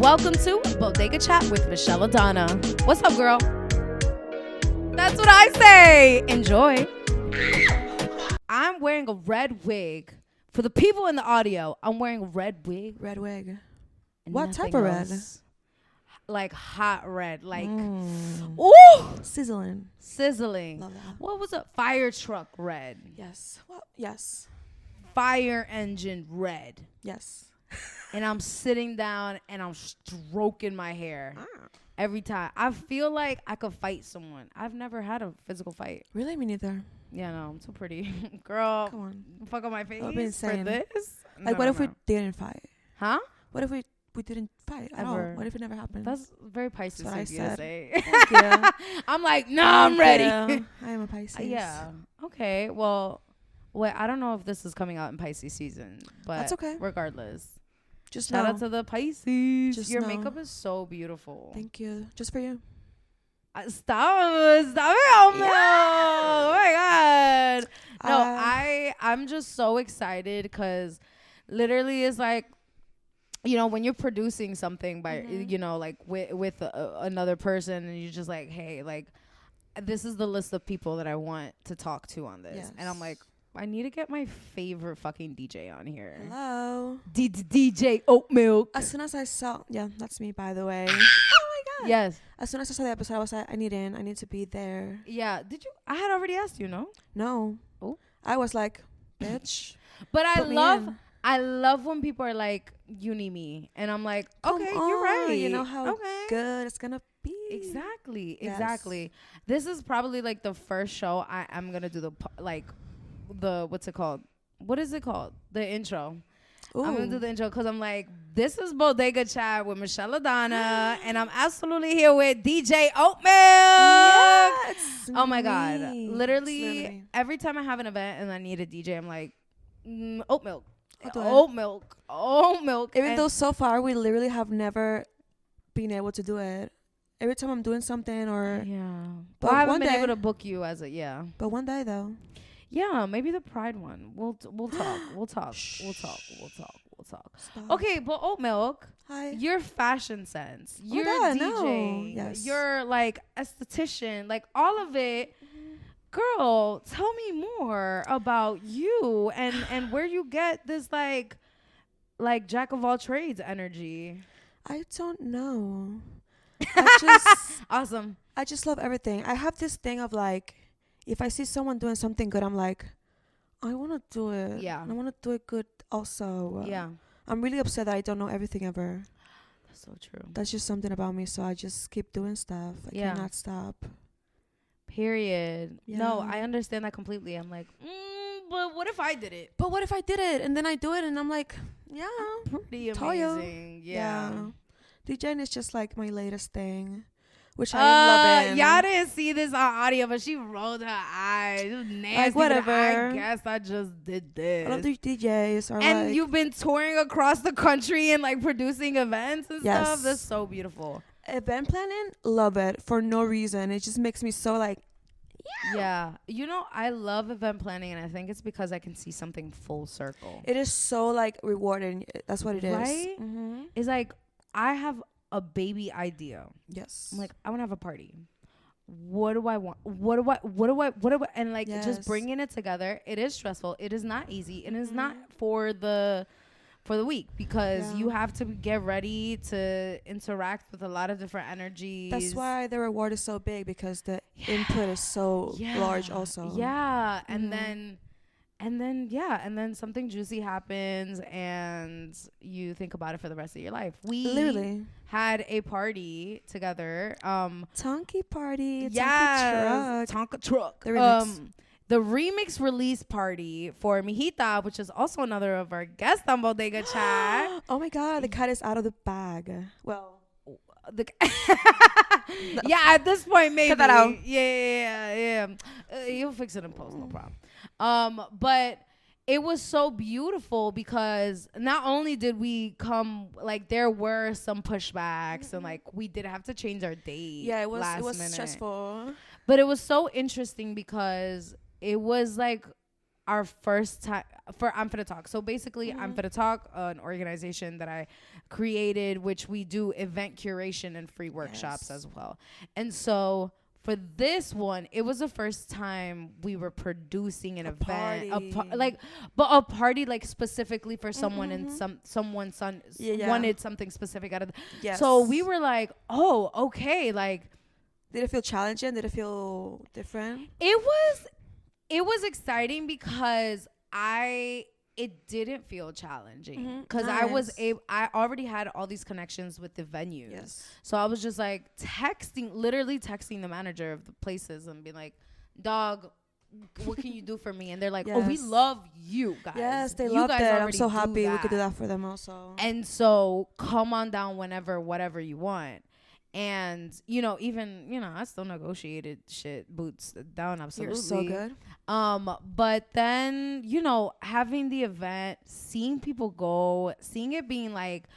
welcome to Bodega Chat with Michelladonna. What's up, girl? That's what I say. Enjoy. I'm wearing a red wig. For the people in the audio, I'm wearing a red wig. Red wig. What type of red? Like hot red. Like, ooh! Sizzling. Love that. What was it? Fire truck red. Yes. Well, yes. Fire engine red. Yes. And I'm sitting down and I'm stroking my hair every time. I feel like I could fight someone. I've never had a physical fight. Really? Me neither. Yeah, no, I'm too pretty. Girl, come on. Fuck on my face for this? Like, what if we didn't fight? Huh? What if we didn't fight at all? What if it never happened? That's very Pisces of you to say. Thank you. I'm like, I'm ready. I am a Pisces. Yeah. Okay. Well, wait, I don't know if this is coming out in Pisces season, but that's okay. Regardless. Just shout out to the Pisces. Your know. Makeup is so beautiful. Thank you. Just for you. Stop it. Oh my God. No, I'm just so excited because literally it's like, you know, when you're producing something by, you know, like with another person and you're just like, hey, like, this is the list of people that I want to talk to on this. Yes. And I'm like, I need to get my favorite fucking DJ on here. Hello. DJ Oat Milk. As soon as I saw, that's me, by the way. Oh my God. Yes. As soon as I saw the episode, I was like, I need to be there. Yeah. Did you? I had already asked you, no? No. Oh. I was like, bitch. But I love when people are like, you need me. And I'm like, okay, you're right. You know how good it's going to be. Exactly. Yes. Exactly. This is probably like the first show I'm going to do what's it called? What is it called? The intro. Ooh. I'm going to do the intro because I'm like, this is Bodega Chat with Michelladonna and I'm absolutely here with DJ Oat Milk. Yes, oh my God. Literally, every time I have an event and I need a DJ, I'm like, Oat Milk. Oat Milk. Even though so far we literally have never been able to do it. Every time I'm doing something or... Yeah. But I haven't been able to book you as a... Yeah. But one day though. Yeah, maybe the Pride one. We'll talk. We'll talk. Stop. Okay, but Oat Milk. Hi. Your fashion sense. Your DJ. No. Yes. Your like esthetician. Like all of it. Girl, tell me more about you and where you get this like jack of all trades energy. I don't know. Awesome. I just love everything. I have this thing of like, if I see someone doing something good, I'm like, I want to do it. Yeah. I want to do it good also. Yeah. I'm really upset that I don't know everything ever. That's so true. That's just something about me. So I just keep doing stuff. I cannot stop. Period. Yeah. No, I understand that completely. I'm like, but what if I did it? But what if I did it? And then I do it and I'm like, yeah. Pretty amazing. Yeah. DJing is just like my latest thing. Which I am loving. Y'all didn't see this on audio, but she rolled her eyes. It was nasty. Like, whatever. I guess I just did this. I love these DJs. And you've been touring across the country and like producing events and stuff. That's so beautiful. Event planning, love it for no reason. It just makes me so like, yeah. You know, I love event planning, and I think it's because I can see something full circle. It is so like rewarding. That's what it is. Right? Mm-hmm. It's like I have a baby idea. Yes. I'm like, I want to have a party. What do I want? What do I? And like just bringing it together. It is stressful. It is not easy. And it's not for the week because you have to get ready to interact with a lot of different energies. That's why the reward is so big because the input is so large also. Yeah. And then something juicy happens and you think about it for the rest of your life. We literally had a party together. Tonky party. Tonka truck. The remix. The remix release party for Mijita, which is also another of our guests on Bodega Chat. Oh my God, the cat is out of the bag. Well, yeah, at this point, maybe. Cut that out. Yeah. You'll fix it in post, no problem. But it was so beautiful because not only did we come, like there were some pushbacks and like we did have to change our date. Yeah, it was minute. Stressful. But it was so interesting because it was like our first time for I'm Finna Talk. So basically, I'm Finna Talk, an organization that I created, which we do event curation and free workshops as well. And so for this one, it was the first time we were producing an event, but a party like specifically for someone, and someone's son wanted something specific out of. So we were like, oh, okay, like. Did it feel challenging? Did it feel different? It was exciting because it didn't feel challenging because I already had all these connections with the venues. Yes. So I was just like literally texting the manager of the places and being like, dog, what can you do for me? And they're like, oh, we love you guys. Yes, they love that. I'm so happy we could do that for them also. And so come on down whenever, whatever you want. And, I still negotiated boots down. Absolutely. You're so good. But then, having the event, seeing people go, seeing it being like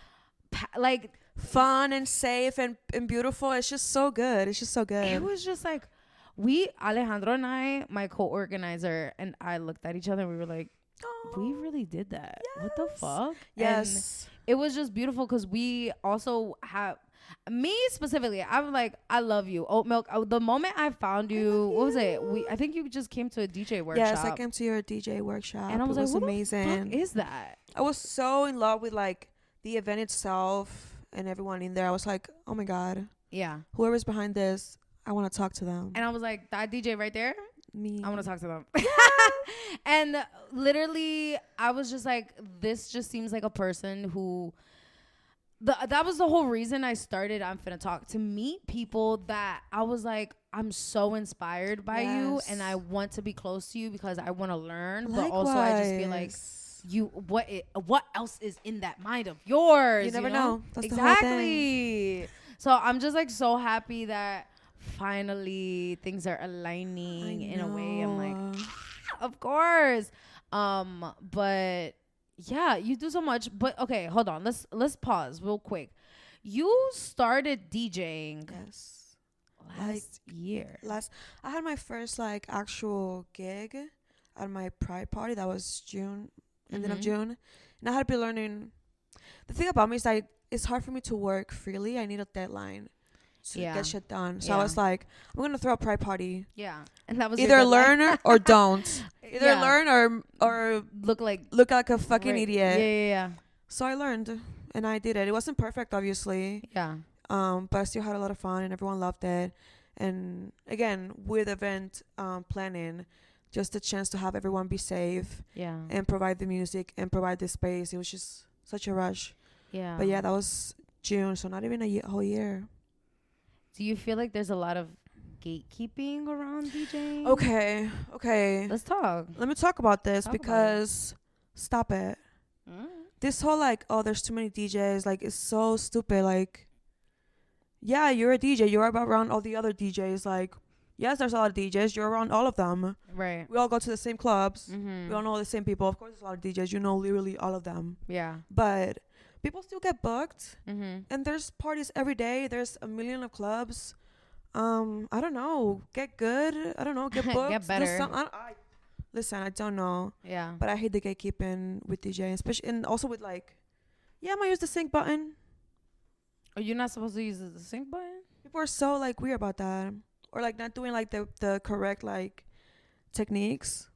fun and safe and beautiful. It's just so good. It was just like Alejandro and I, my co-organizer, and I looked at each other and we were like, we really did that. Yes. What the fuck? Yes. And it was just beautiful because we also have, me specifically, I'm like, I love you, Oat Milk. The moment I found you, what was it? I think you just came to a DJ workshop. Yes, I came to your DJ workshop. And I was like, what amazing. the fuck is that? I was so in love with like the event itself and everyone in there. I was like, oh my God. Yeah. Whoever's behind this, I want to talk to them. And I was like, that DJ right there? Me. I want to talk to them. And literally, I was just like, this just seems like a person who... that was the whole reason I started I'm Finna Talk, to meet people that I was like, I'm so inspired by you and I want to be close to you because I want to learn. Likewise. But also I just feel like what else is in that mind of yours? You never know. That's exactly. The whole thing. So I'm just like so happy that finally things are aligning in a way. I'm like, of course. But yeah, you do so much. But okay, hold on. Let's pause real quick. You started DJing last year. I had my first like actual gig at my Pride party. That was June, ending of June. And I had to be learning. The thing about me is that it's hard for me to work freely. I need a deadline to get shit done. So I was like, I'm gonna throw a Pride party. Yeah, and that was either learn or don't. Either learn or look like a fucking idiot. Yeah. So I learned and I did it. It wasn't perfect, obviously. Yeah. But I still had a lot of fun and everyone loved it. And again, with event planning, just a chance to have everyone be safe. Yeah. And provide the music and provide the space. It was just such a rush. Yeah. But yeah, that was June, so not even a whole year. Do you feel like there's a lot of gatekeeping around DJing? Okay. Let's talk. Let me talk about this because stop it. This whole like, oh, there's too many DJs, like it's so stupid. Like, yeah, you're a DJ. You're around all the other DJs. Like, yes, there's a lot of DJs. You're around all of them. Right. We all go to the same clubs. We all know the same people. Of course, there's a lot of DJs. You know literally all of them. Yeah. But people still get booked. And there's parties every day. There's a million of clubs. I don't know. Get good. I don't know. Get booked. Get better. Listen, I don't know. Yeah. But I hate the gatekeeping with DJing, especially, and also with like, yeah, I'm gonna use the sync button. Are you not supposed to use the sync button? People are so like weird about that, or like not doing like the correct like techniques.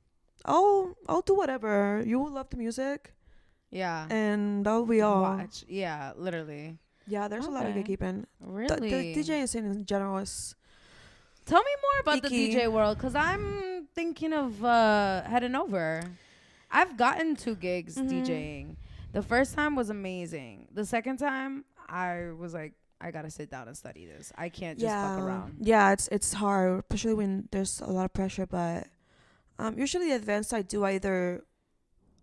I'll do whatever. You will love the music. Yeah. And that'll be all. Watch. Yeah, literally. Yeah, there's a lot of gatekeeping. Really? The DJing scene in general is. Tell me more about icky. the DJ world, because I'm thinking of heading over. I've gotten 2 gigs DJing. The first time was amazing. The second time, I was like, I gotta sit down and study this. I can't just fuck around. Yeah, it's hard, especially when there's a lot of pressure. But usually the events I do, I either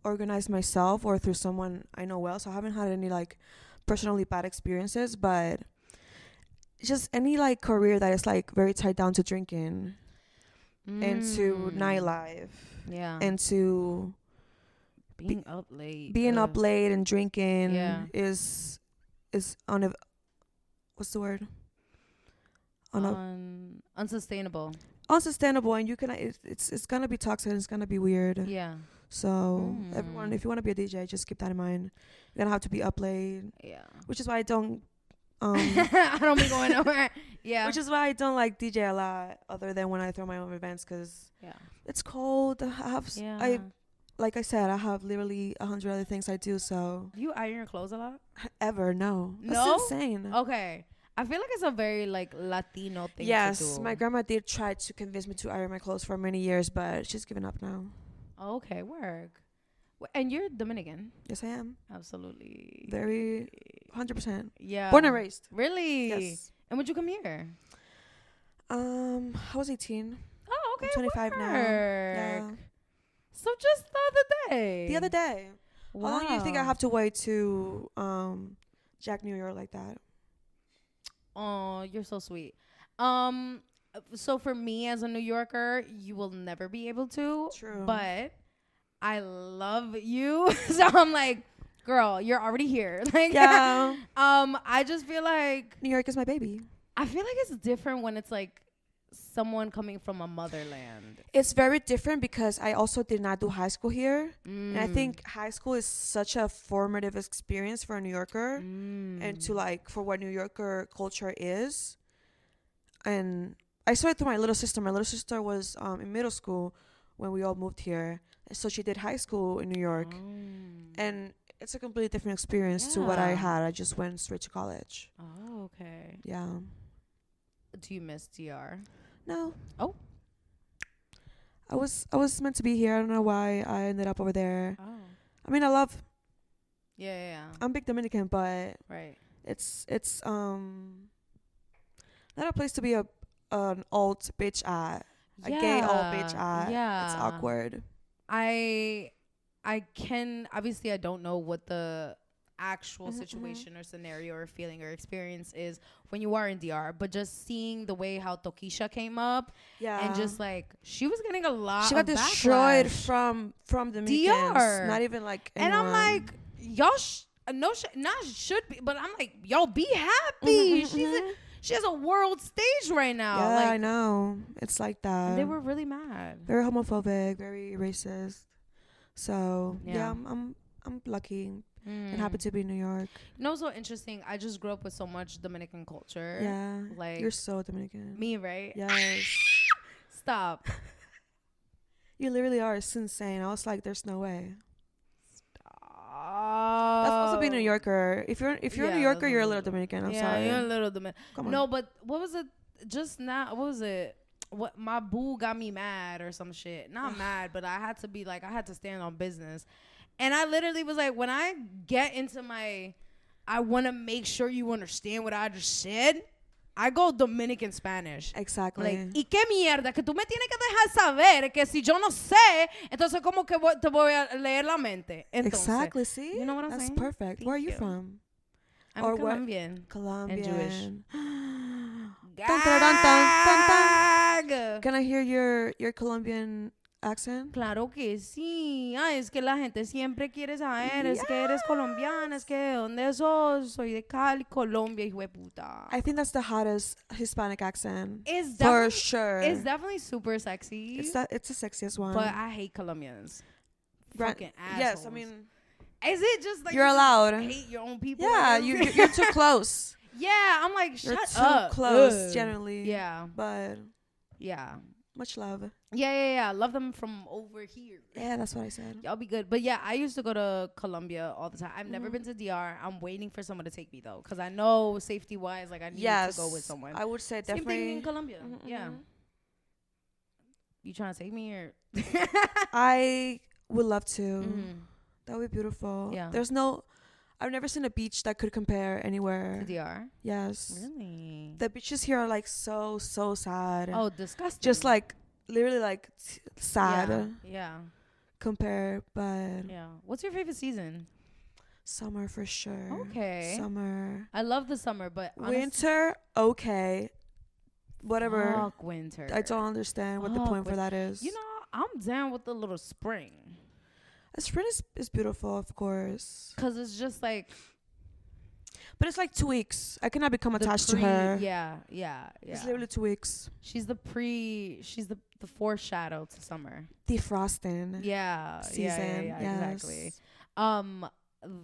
organize myself or through someone I know well. So I haven't had any like personally bad experiences, but just any like career that is like very tied down to drinking and to nightlife. Yeah. And to being up late. Being up late and drinking is what's the word? Unsustainable. unsustainable, and you can it's gonna be toxic and it's gonna be weird. Yeah. So everyone, if you want to be a DJ, just keep that in mind. You're gonna have to be up late. Yeah. Which is why I don't. I don't be going nowhere. Yeah. Which is why I don't like DJ a lot, other than when I throw my own events, because it's cold. Like I said, I have literally 100 other things I do. So you iron your clothes a lot? Ever? No. No. That's insane. Okay. I feel like it's a very like Latino thing. Yes, to do. my grandma did try to convince me to iron my clothes for many years, but she's given up now. Okay, work. And you're Dominican? Yes, I am. Absolutely. Very 100%. Yeah. Born and raised. Really? Yes. And when'd you come here? I was 18. Oh, okay. I'm 25 now. Yeah. So just the other day. The other day. Wow. How long do you think I have to wait to Jack New York like that? Oh, you're so sweet. So for me as a New Yorker, you will never be able to. True. But I love you. So I'm like, girl, you're already here. Like, yeah. I just feel like New York is my baby. I feel like it's different when it's like someone coming from a motherland. It's very different because I also did not do high school here. And I think high school is such a formative experience for a New Yorker and to like for what New Yorker culture is. And I saw it through my little sister. My little sister was in middle school when we all moved here. So she did high school in New York. And it's a completely different experience to what I had. I just went straight to college. Oh, okay. Yeah. Do you miss DR? No. Oh. I was meant to be here. I don't know why I ended up over there. Oh. I mean, I love. Yeah. I'm big Dominican, but right. It's not a place to be an alt bitch at. A gay alt bitch at. Yeah. It's awkward. I can obviously I don't know what the actual situation or scenario or feeling or experience is when you are in DR, but just seeing the way how Tokisha came up and just like she was getting a lot she got destroyed from Dominicans, DR. not even like anyone. And I'm like, y'all should be, but I'm like, y'all be happy. She has a world stage right now. Yeah, like, I know. It's like that. They were really mad. Very homophobic, very racist. So yeah, I'm lucky and happy to be in New York. You know, so interesting. I just grew up with so much Dominican culture. Yeah, like you're so Dominican. Me, right? Yes. Stop. You literally are. It's insane. I was like, there's no way. Stop. That's also being a New Yorker. If you're a New Yorker, you're a little Dominican. I'm sorry. Yeah, you're a little Dominican. Come on. No, but what was it? Just now, what was it? What my boo got me mad or some shit. Not mad, but I had to be like, I had to stand on business. And I literally was like, when I get into my, I want to make sure you understand what I just said, I go Dominican Spanish. Exactly. Like, ¿y qué mierda? Que tú me tienes que dejar saber que si yo no sé, entonces como que te voy a leer la mente. Entonces, exactly. See? You know what I'm saying? That's perfect. Thank Where are you you. from? I'm or Colombian. Colombian. And Jewish. Can I hear your Colombian accent? Claro que sí. Ay, es que la gente siempre quiere saber. Es que eres colombiana. Es que ¿de dónde sos? Soy de Cali, Colombia, hijo de puta. I think that's the hottest Hispanic accent. It's for sure. It's definitely super sexy. It's the sexiest one. But I hate Colombians. Fucking assholes. Yes, I mean. Is it just like you're allowed? Hate your own people? Yeah, you're too close. Yeah, I'm like, shut you're up. Too close, generally. Yeah. But. Yeah. Much love. Yeah. Love them from over here. Yeah, that's what I said. Y'all be good. But yeah, I used to go to Colombia all the time. I've never been to DR. I'm waiting for someone to take me though, because I know safety wise, like I need to go with someone. I would say Same definitely. thing in Colombia. Yeah. You trying to take me or? I would love to. That would be beautiful. Yeah. I've never seen a beach that could compare anywhere. To DR? Yes. Really? The beaches here are like so sad. Oh, disgusting. Just like literally like sad. Yeah. Compare, but. Yeah. What's your favorite season? Summer for sure. Okay. Summer. I love the summer, but winter, okay. Whatever. Fuck winter. I don't understand what the point for that is. You know, I'm down with the little spring. Spring is beautiful, of course. Because it's just like... But it's like 2 weeks. I cannot become The attached to her. Yeah. It's literally 2 weeks. She's the foreshadow to summer. Defrosting. Yeah. Season. Yeah, Yes. exactly.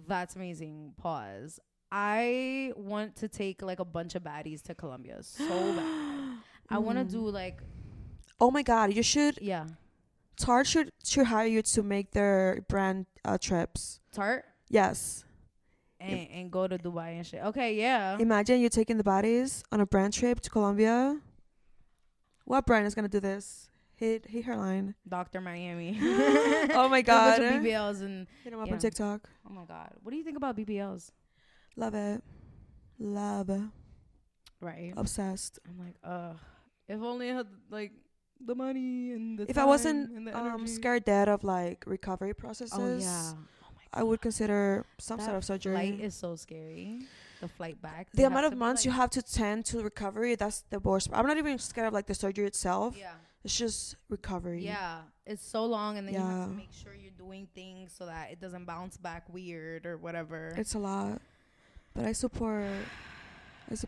That's amazing. Pause. I want to take like a bunch of baddies to Colombia so bad. I want to do like. Oh my God, you should. Yeah. Tarte should hire you to make their brand trips. Tarte. Yes. And go to Dubai and shit. Okay, yeah. Imagine you taking the bodies on a brand trip to Colombia. What brand is gonna do this? Hit her line. Dr. Miami. Oh my God. A bunch of BBLs and hit them up on TikTok. Oh my God. What do you think about BBLs? Love it. Love. Right. Obsessed. I'm like, if only I had like the money and the If time I wasn't and the energy. scared dead of like recovery processes, Oh yeah. I would consider some sort of surgery. Flight is so scary. The flight back. The amount of months you have to tend to recovery, that's the worst. I'm not even scared of like the surgery itself. Yeah. It's just recovery. Yeah. It's so long, and then you have to Yeah. make sure you're doing things so that it doesn't bounce back weird or whatever. It's a lot. But I support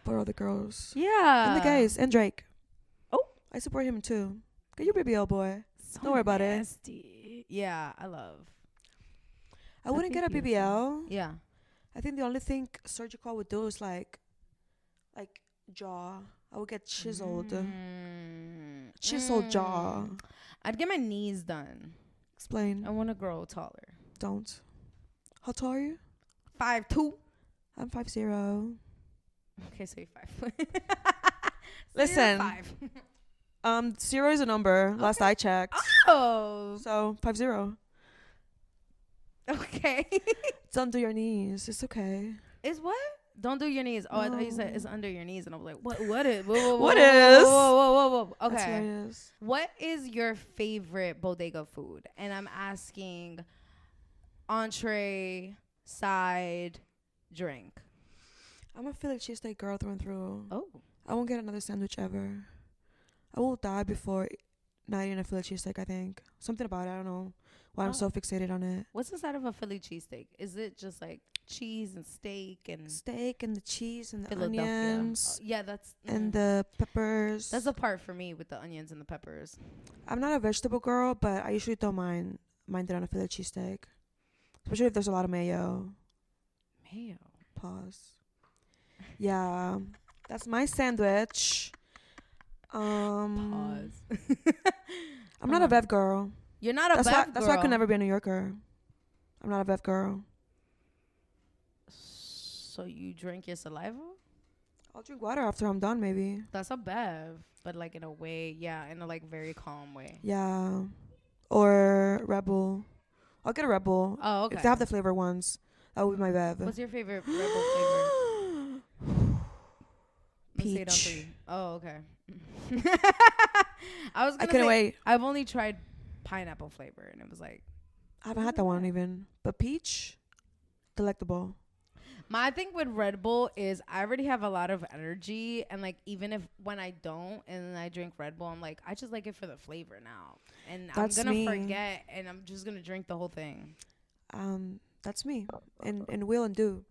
all the girls. Yeah. And the guys. And Drake. Oh. I support him too. Get your BBL, boy. So Don't worry about it. nasty. Yeah, I love. I wouldn't get a BBL. Yeah. I think the only thing surgical would do is like jaw. I would get chiseled. Chiseled jaw. I'd get my knees done. Explain. I want to grow taller. Don't. How tall are you? 5'2". I'm 5'0". Okay, so you're 5 foot. Listen. 5. 0 is a number. Okay. Last I checked. Oh. So 5'0". Okay. Don't do your knees. It's okay. Is what? Don't do your knees. Oh, no. I thought you said it's under your knees, and I was like, what is? What is? Whoa. Okay. That's what it is. What is your favorite bodega food? And I'm asking entree, side, drink. I'm a Philly cheesesteak girl through and through. Oh. I won't get another sandwich ever. I will die before not eating a Philly cheesesteak, I think. Something about it. I don't know why I'm so fixated on it. What's inside of a Philly cheesesteak? Is it just like cheese and steak and the cheese and the onions? Yeah, that's and the peppers. That's the part for me with the onions and the peppers. I'm not a vegetable girl, but I usually don't mind it on a Philly cheesesteak, especially if there's a lot of mayo. Mayo. Pause. Yeah, that's my sandwich. Pause. I'm not a Bev girl. You're not a Bev girl. That's why I could never be a New Yorker. I'm not a Bev girl. So you drink your saliva? I'll drink water after I'm done, maybe. That's a Bev, but like in a way, yeah, in a like very calm way. Yeah. Or Rebel. I'll get a Rebel. Oh, okay. If they have the flavor ones, that would be my Bev. What's your favorite Rebel flavor? Peach. Oh, okay. I couldn't wait. I've only tried pineapple flavor, and it was like, I haven't had that one even. But peach, delectable. My thing with Red Bull is I already have a lot of energy, and like even if when I don't and then I drink Red Bull, I'm like I just like it for the flavor now, and I'm gonna forget, and I'm just gonna drink the whole thing. That's me, and will and do,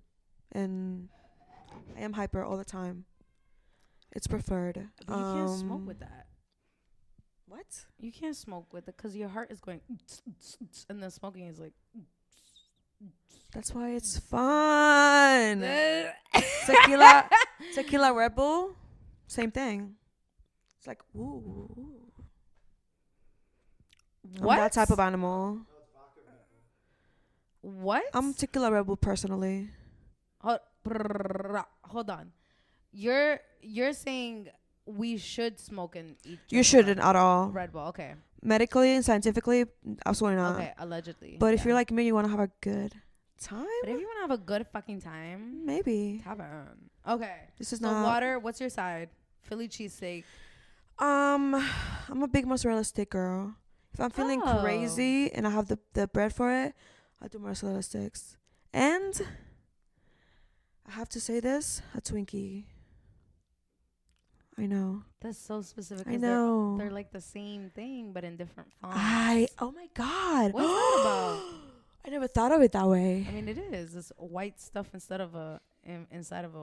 and I am hyper all the time. It's preferred. But you can't smoke with that. What? You can't smoke with it because your heart is going, and the smoking is like. That's why it's fun. Tequila Red Bull, same thing. It's like ooh. What? I'm that type of animal. What? I'm tequila Red Bull personally. Hold on. You're saying we should smoke and eat. You shouldn't at all. Red Bull, okay. Medically and scientifically, absolutely not. Okay, allegedly. But if you're like me, you want to have a good time. But if you want to have a good fucking time, maybe. tavern. Okay. This is so not water. What's your side? Philly cheesesteak. I'm a big mozzarella stick girl. If I'm feeling crazy and I have the bread for it, I'll do mozzarella sticks. And I have to say this, a Twinkie. I know. That's so specific. I know. They're like the same thing, but in different fonts. Oh my God. What's that about? I never thought of it that way. I mean, it is. It's white stuff instead of a inside of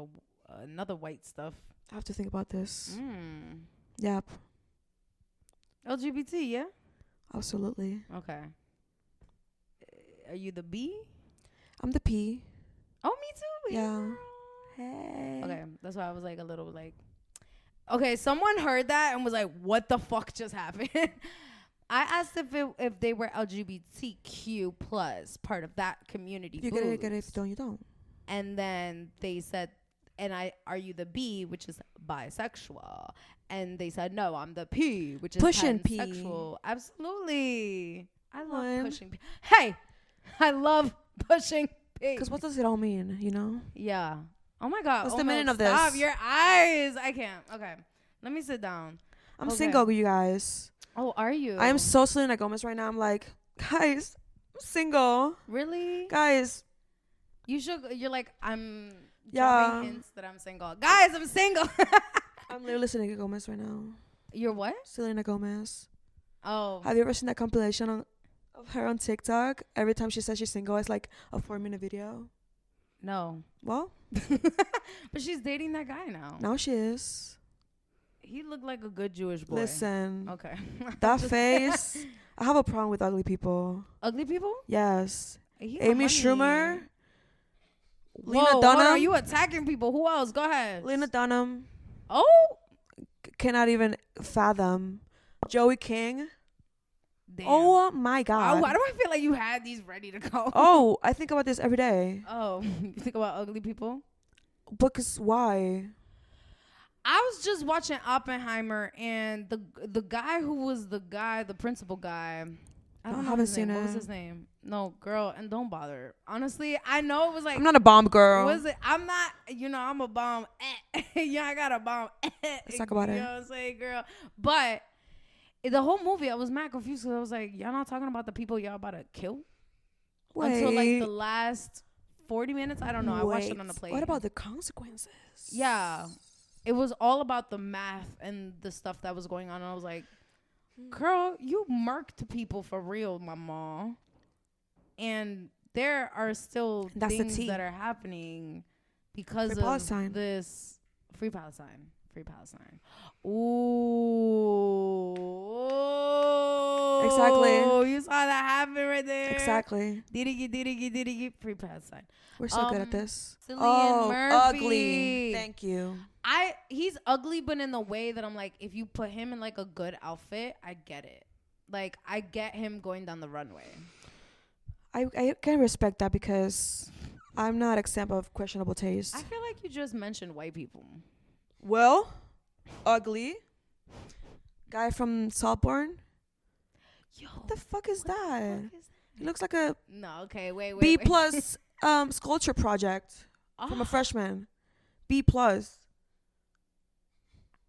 another white stuff. I have to think about this. Yep. LGBT, yeah? Absolutely. Okay. Are you the B? I'm the P. Oh, me too. Yeah. Hey. Okay, that's why I was like a little like. Okay, someone heard that and was like, "What the fuck just happened?" I asked if they were LGBTQ plus part of that community. If you get it, get it. If you don't, you don't. And then they said, are you the B, which is bisexual? And they said, no, I'm the P, which is pushing pansexual. P. Absolutely. I love pushing P. Hey, I love pushing P. Because what does it all mean, you know? Yeah. Oh, my God. What's the meaning of this? Stop your eyes. I can't. Okay. Let me sit down. I'm single, you guys. Oh, are you? I am so Selena Gomez right now. I'm like, guys, I'm single. Really? Guys. You're like, I'm dropping hints that I'm single. Guys, I'm single. I'm literally Selena Gomez right now. You're what? Selena Gomez. Oh. Have you ever seen that compilation of her on TikTok? Every time she says she's single, it's like a 4-minute video. No. Well. But she's dating that guy now. Now she is. He looked like a good Jewish boy. Listen. Okay. That face. I have a problem with ugly people. Ugly people? Yes. Amy Schumer. Lena Whoa, Dunham. hold on, you attacking people. Who else? Go ahead. Lena Dunham. Oh. Cannot even fathom. Joey King. Damn. Oh my God. Why do I feel like you had these ready to go? Oh, I think about this every day. Oh, you think about ugly people? Because why? I was just watching Oppenheimer, and the guy who was the principal guy. I haven't seen it. What was his name? No, girl, and don't bother. Honestly, I know it was like. I'm not a bomb girl. Was it? I'm not. I'm a bomb. Yeah, I got a bomb. Let's talk about it. You know what I'm saying, girl? But the whole movie, I was mad confused because I was like, y'all not talking about the people y'all about to kill? Wait. Until like the last 40 minutes. I don't know. I watched it on the plane. What about the consequences? Yeah. It was all about the math and the stuff that was going on. And I was like, girl, you murked people for real, mama. And there are still things that are happening because of this. Free Palestine. Free Palestine. Ooh. Exactly. You saw that happen right there. Exactly. Diddy. Free Palestine. We're so good at this. Cillian Murphy. Ugly. Thank you. He's ugly, but in the way that I'm like, if you put him in like a good outfit, I get it. Like, I get him going down the runway. I can respect that because I'm not exempt of questionable taste. I feel like you just mentioned white people. Well, ugly. Guy from Saltburn. Yo, what the fuck is that? He looks like a wait. B plus sculpture project from a freshman. B plus.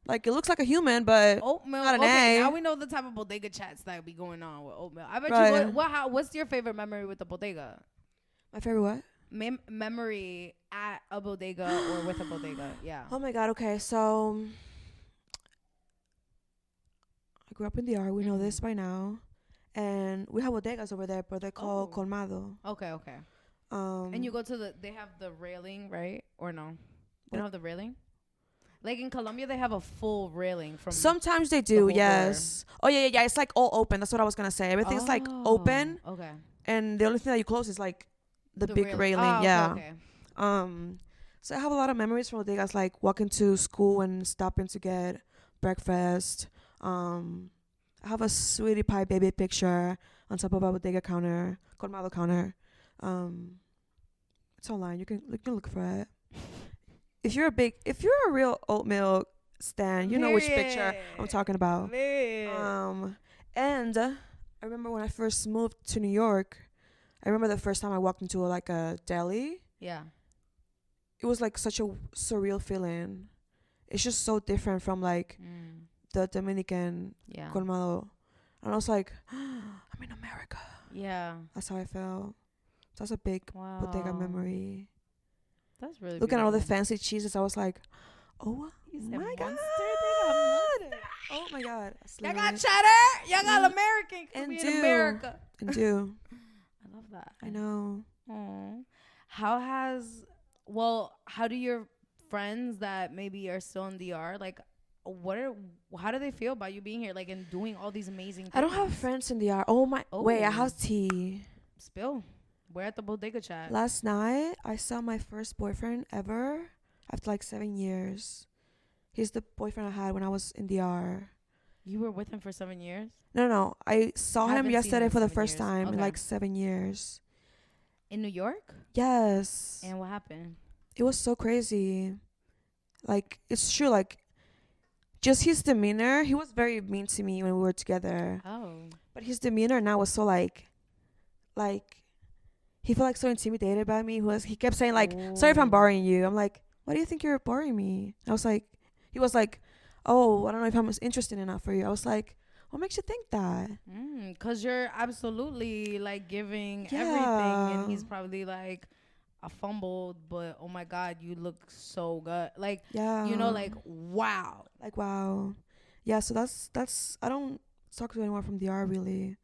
Like, it looks like a human, but oatmeal, not an A. Now we know the type of bodega chats that be going on with oatmeal. I bet you. What's your favorite memory with the bodega? My favorite what? Memory at a bodega or with a bodega. Yeah. Oh my God. Okay, so I grew up in the R. We know this by now, and we have bodegas over there, but they're called colmado. Okay. And you go to they have the railing, right? Or no? They don't have the railing. Like in Colombia, they have a full railing from. Sometimes they do, yes. Door. Oh yeah. It's like all open. That's what I was gonna say. Everything's like open. Okay. And the only thing that you close is like the big railing. Yeah. Okay. So I have a lot of memories from bodegas, like walking to school and stopping to get breakfast. I have a sweetie pie baby picture on top of a bodega counter, colmado counter. It's online. You can look for it. If you're a real oatmeal stan, you know which picture I'm talking about. And I remember when I first moved to New York, I remember the first time I walked into a deli. Yeah. It was like such a surreal feeling. It's just so different from like the Dominican colmado. And I was like, I'm in America. Yeah. That's how I felt. That's a big bodega memory. That's really looking at all the fancy cheeses. I was like, oh my God. Oh my God. Y'all got cheddar. Y'all got American. And we in America. And do. I love that. I know. Aww. How has well, how do your friends that maybe are still in DR, like, how do they feel about you being here, like, and doing all these amazing things? I don't have friends in the DR. Oh my. Wait, I Oh. have tea. Spill. We're at the Bodega Chat. Last night, I saw my first boyfriend ever after like 7 years. He's the boyfriend I had when I was in DR. You were with him for 7 years? No. I saw I him haven't seen yesterday him for the 7 first years. time in Okay. like 7 years. In New York? Yes. And what happened? It was so crazy. Like, it's true. Like, just his demeanor. He was very mean to me when we were together. Oh. But his demeanor now was so like, he felt like so intimidated by me. He kept saying like, "Sorry if I'm Ooh. boring you." I'm like, "Why do you think you're boring me?" I was like, he was like, "Oh, I don't know if I'm interested enough for you." I was like, "What makes you think that?" Cause you're absolutely like giving everything, Yeah. and he's probably like, I fumbled, but oh my God, you look so good. Like, Yeah. you know, like, wow. Like, wow. Yeah. So that's. I don't talk to anyone from DR really,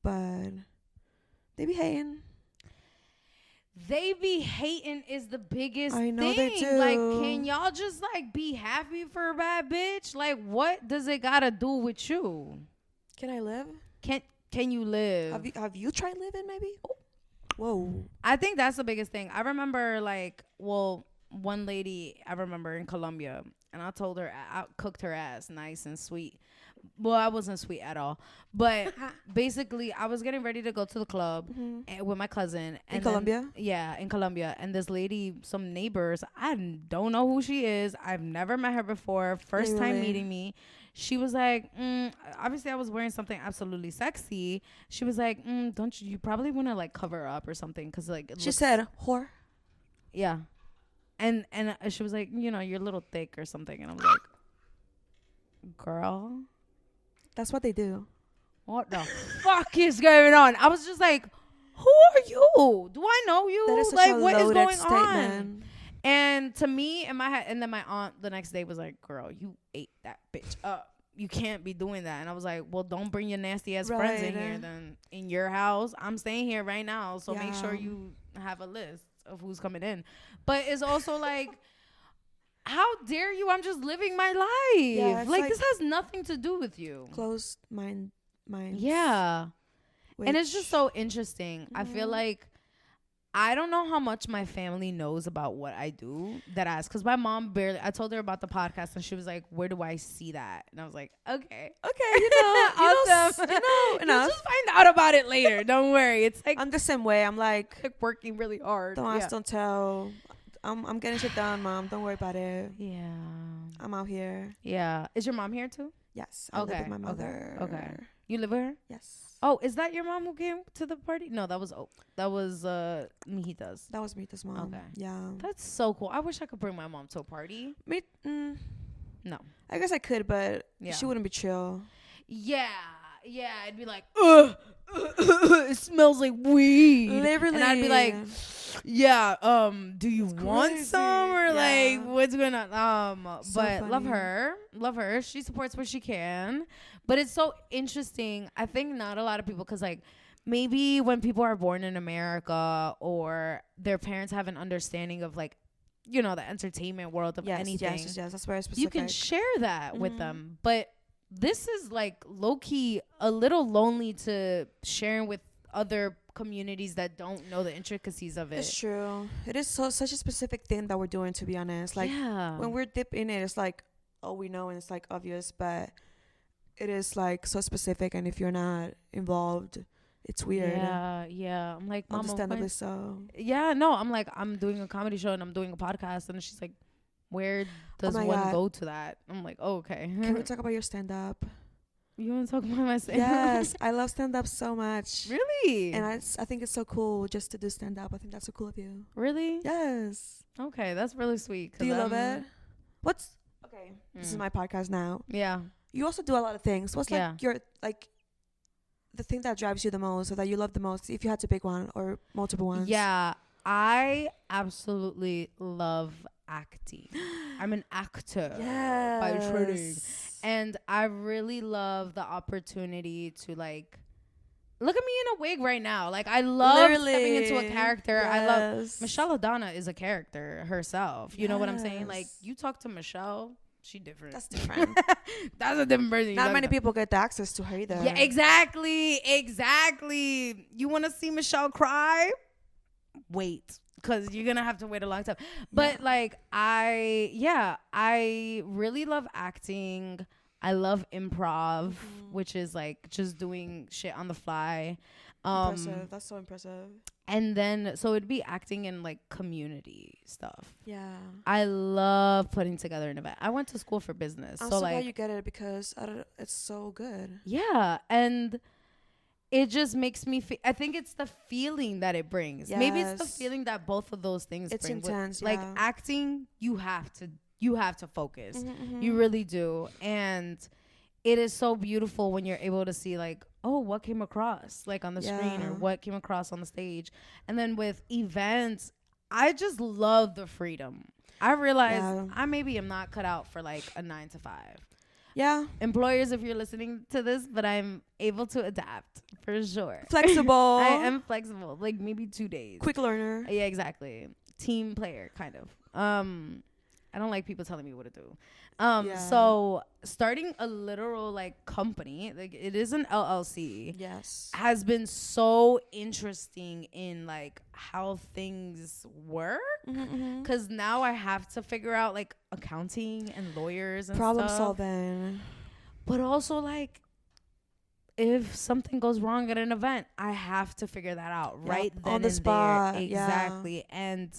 but they be hating. They be hating is the biggest I know thing. they do. Like, can y'all just like be happy for a bad bitch? Like, what does it gotta do with you? Can I live? Can you live? Have you tried living maybe? Whoa. I think that's the biggest thing. I remember like, well, one lady I remember in Colombia, and I told her I cooked her ass nice and sweet. Well, I wasn't sweet at all, but basically I was getting ready to go to the club with my cousin In Colombia? Yeah, in Colombia. And this lady, some neighbors, I don't know who she is. I've never met her before. First time Really? meeting me. She was like, obviously I was wearing something absolutely sexy. She was like, don't you probably want to like cover up or something, because like She said, "Whore." yeah. And she was like, you know, you're a little thick or something. And I was like, girl, That's what they do. what the fuck is going on? I was just like, who are you? Do I know you? That is such Like, a what is loaded going statement. on? And to me, in my head, and then my aunt the next day was like, girl, you ate that bitch up. You can't be doing that. And I was like, well, don't bring your nasty ass friends in here then. In your house, I'm staying here right now. So make sure you have a list of who's coming in. But it's also like, how dare you? I'm just living my life. Yeah, like, this has nothing to do with you. Closed mind. Yeah. And it's just so interesting. I feel like I don't know how much my family knows about what I do. Because my mom barely. I told her about the podcast, and she was like, "Where do I see that?" And I was like, "Okay, you know, awesome. enough. You'll just find out about it later. Don't worry. It's like I'm the same way. I'm like working really hard. don't ask, don't tell. I'm getting shit done, Mom. Don't worry about it. Yeah. I'm out here. Yeah. Is your mom here too? Yes. I live with my mother. Okay. You live with her? Yes. Oh, is that your mom who came to the party? No, that was Mijita's. That was Mita's mom. Okay. Yeah. That's so cool. I wish I could bring my mom to a party. No. I guess I could, but Yeah. she wouldn't be chill. Yeah. I'd be like, ugh, it smells like weed. Literally. And I'd be like, yeah, do you want crazy. some, or like, Yeah. what's going on? So But love funny. her. She supports where she can. But it's so interesting. I think not a lot of people, because like, maybe when people are born in America or their parents have an understanding of like, you know, the entertainment world of anything. Yes. That's very specific. You can share that with them. But this is like low-key a little lonely to sharing with other communities that don't know the intricacies of it. It's true. It is such a specific thing that we're doing, to be honest. Like when we're deep in it, it's like, oh, we know, and it's like obvious, but it is like so specific, and if you're not involved, it's weird. Yeah. I'm like, Mama, understandably so. Yeah, no, I'm like, I'm doing a comedy show and I'm doing a podcast, and she's like, where does my one God. go to that? I'm like, oh, okay. Can we talk about your stand-up? You want to talk about my stand-up? Yes, I love stand-up so much. Really? And I think it's so cool just to do stand-up. I think that's so cool of you. Really? Yes. Okay, that's really sweet. Do you love it? Okay, this is Mm. my podcast now. Yeah. You also do a lot of things. What's Yeah. like your the thing that drives you the most, or that you love the most, if you had to pick one or multiple ones? Yeah, I absolutely love acting. I'm an actor by training. And I really love the opportunity to like look at me in a wig right now. Like, I love stepping into a character. Yes. I love Michelladonna is a character herself. You know what I'm saying? Like, you talk to Michelle, she different. That's different. That's a different person. Not many people get the access to her either. Yeah, exactly. You want to see Michelle cry? Wait, because you're gonna have to wait a long time. But like, I really love acting. I love improv, which is like just doing shit on the fly. Impressive. That's so impressive. And then, so it'd be acting in like community stuff. Yeah. I love putting together an event. I went to school for business. I'm so so like, glad you get it because it's so good. Yeah. And it just makes me I think it's the feeling that it brings. Yes. Maybe it's the feeling that both of those things it's bring. Intense, Like acting, you have to focus. You really do. And it is so beautiful when you're able to see like, oh, what came across like on the screen or what came across on the stage. And then with events, I just love the freedom. I realize I maybe am not cut out for like a 9 to 5. Yeah. Employers, if you're listening to this, but I'm able to adapt for sure. Flexible. I am flexible. Like maybe 2 days. Quick learner. Yeah, exactly. Team player, kind of. I don't like people telling me what to do. So starting a literal like company, like it is an LLC. Yes. Has been so interesting in like how things work. Because now I have to figure out like accounting and lawyers and problem stuff. solving. But also like if something goes wrong at an event, I have to figure that out right then on the spot. There. Exactly. And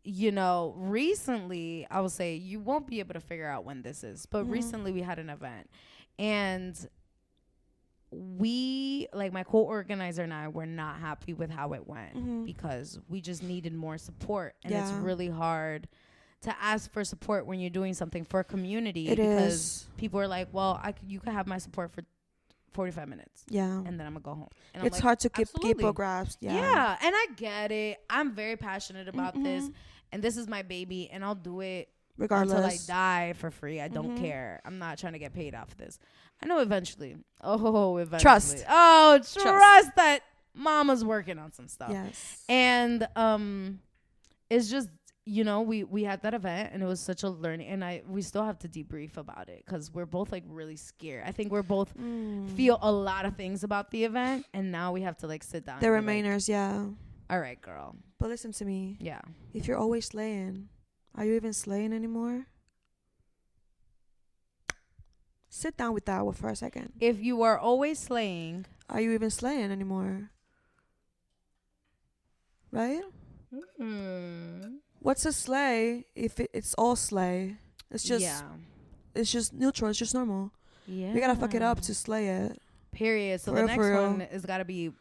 you know, recently, I will say you won't be able to figure out when this is, but recently we had an event and we, like my co-organizer and I, were not happy with how it went because we just needed more support. And it's really hard to ask for support when you're doing something for a community because people are like, well, you can have my support for 45 minutes. Yeah. And then I'm going to go home. And it's like, hard to keep a grasp. Yeah. And I get it. I'm very passionate about this. And this is my baby. And I'll do it regardless until I die for free. I don't care. I'm not trying to get paid off this. I know eventually. Trust. Oh, trust that mama's working on some stuff. Yes. And it's just, you know, we had that event and it was such a learning, and we still have to debrief about it because we're both like really scared. I think we're both feel a lot of things about the event, and now we have to like sit down. The remainers, all right, girl. But listen to me. Yeah. If you're always slaying, are you even slaying anymore? Sit down with that for a second. If you are always slaying, are you even slaying anymore? Right? What's a slay if it's all slay? It's just neutral. It's just normal. Yeah. You gotta fuck it up to slay it. Period. So the next one is gotta be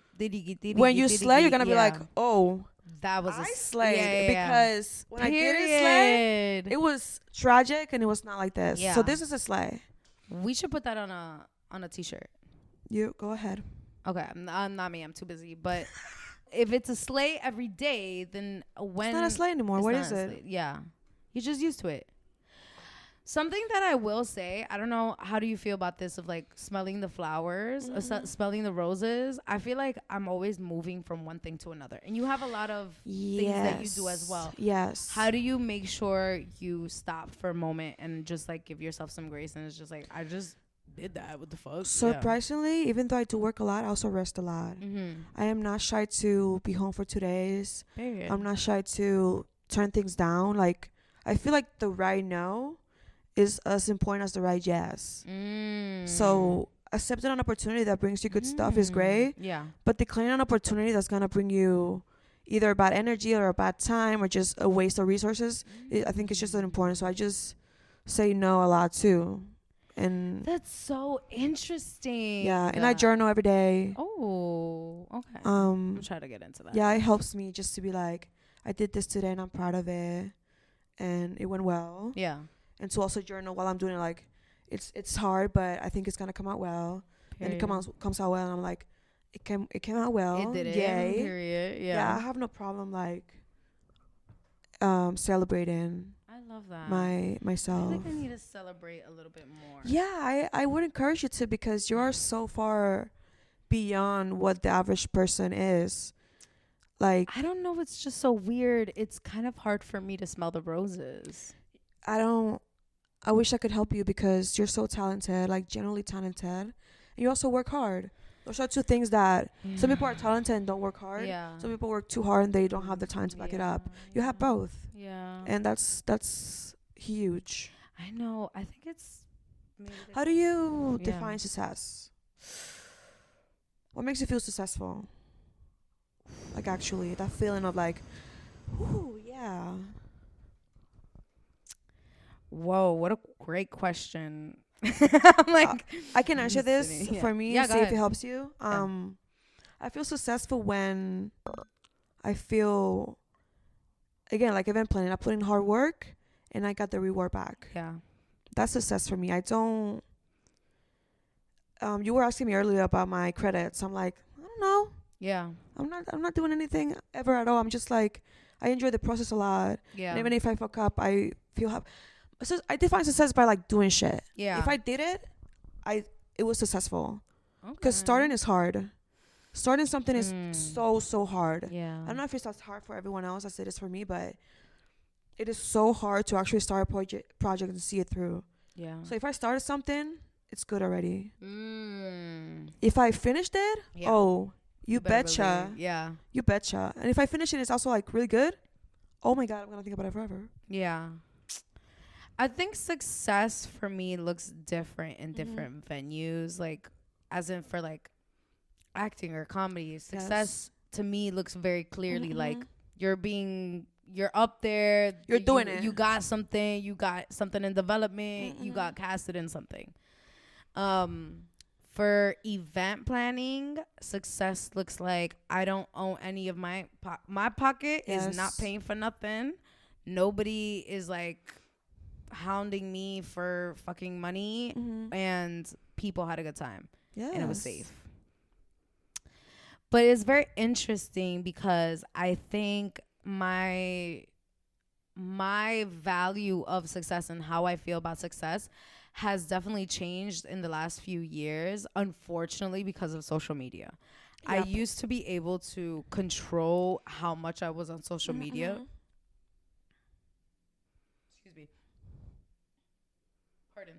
when you slay, you're gonna be like, oh, that was I slayed because when I didn't slay, it was tragic and it was not like this. Yeah. So this is a slay. We should put that on a t-shirt. You go ahead. Okay, not me. I'm too busy. But if it's a slay every day, then when it's not a slay anymore. What is it? Yeah, you're just used to it. Something that I will say, I don't know, how do you feel about this of like smelling the flowers, or smelling the roses? I feel like I'm always moving from one thing to another. And you have a lot of things that you do as well. Yes. How do you make sure you stop for a moment and just like give yourself some grace? And it's just like, I just did that. What the fuck? Surprisingly, even though I do work a lot, I also rest a lot. I am not shy to be home for 2 days. Period. I'm not shy to turn things down. Like, I feel like the right no is as important as the right yes. So accepting an opportunity that brings you good stuff is great. Yeah. But declining an opportunity that's gonna bring you either bad energy or a bad time or just a waste of resources, I think it's just that important. So I just say no a lot too. And that's so interesting. Yeah, and I journal every day. Oh, okay. I'm trying to get into that. Yeah, it helps me just to be like, I did this today and I'm proud of it, and it went well. Yeah. And to also journal while I'm doing it, like, it's hard, but I think it's gonna come out well. Period. And it comes out well, and I'm like, it came out well. It did. Yay. Period. Yeah. I have no problem like celebrating. I love that. Myself. I think I need to celebrate a little bit more. Yeah, I would encourage you to, because you are so far beyond what the average person is. Like, I don't know. It's just so weird. It's kind of hard for me to smell the roses. I wish I could help you because you're so talented, like genuinely talented, and you also work hard. Those are two things that some people are talented and don't work hard. Yeah. Some people work too hard and they don't have the time to back it up. You have both. Yeah. And that's huge. I know. I think it's. How do you define success? What makes you feel successful? Like, actually, that feeling of like, ooh, yeah. Whoa, what a great question. I'm like, I can answer this for me, yeah, see if it helps you. I feel successful when I feel, again, like event planning, I put in hard work and I got the reward back. Yeah. That's success for me. I don't, you were asking me earlier about my credits. I'm like, I don't know. Yeah. I'm not doing anything ever at all. I'm just like, I enjoy the process a lot. Yeah. And even if I fuck up, I feel so I define success by like doing shit. Yeah. If I did it, it was successful. Okay. Because starting is hard. Starting something is so hard. Yeah. I don't know if it's as hard for everyone else as it is for me, but it is so hard to actually start a project and see it through. Yeah. So if I started something, it's good already. If I finished it, you betcha. Believe. Yeah. You betcha. And if I finish it, it's also like really good. Oh my God, I'm gonna think about it forever. Yeah. I think success for me looks different in different venues. Like, as in for like acting or comedy, success to me looks very clearly like you're up there. You're doing it. You got something. You got something in development. You got casted in something. For event planning, success looks like I don't own any of my pocket is not paying for nothing. Nobody is like hounding me for fucking money, and people had a good time. Yeah, and it was safe. But it's very interesting because I think my value of success and how I feel about success has definitely changed in the last few years, unfortunately, because of social media. Yep. I used to be able to control how much I was on social media. Excuse me. Pardon.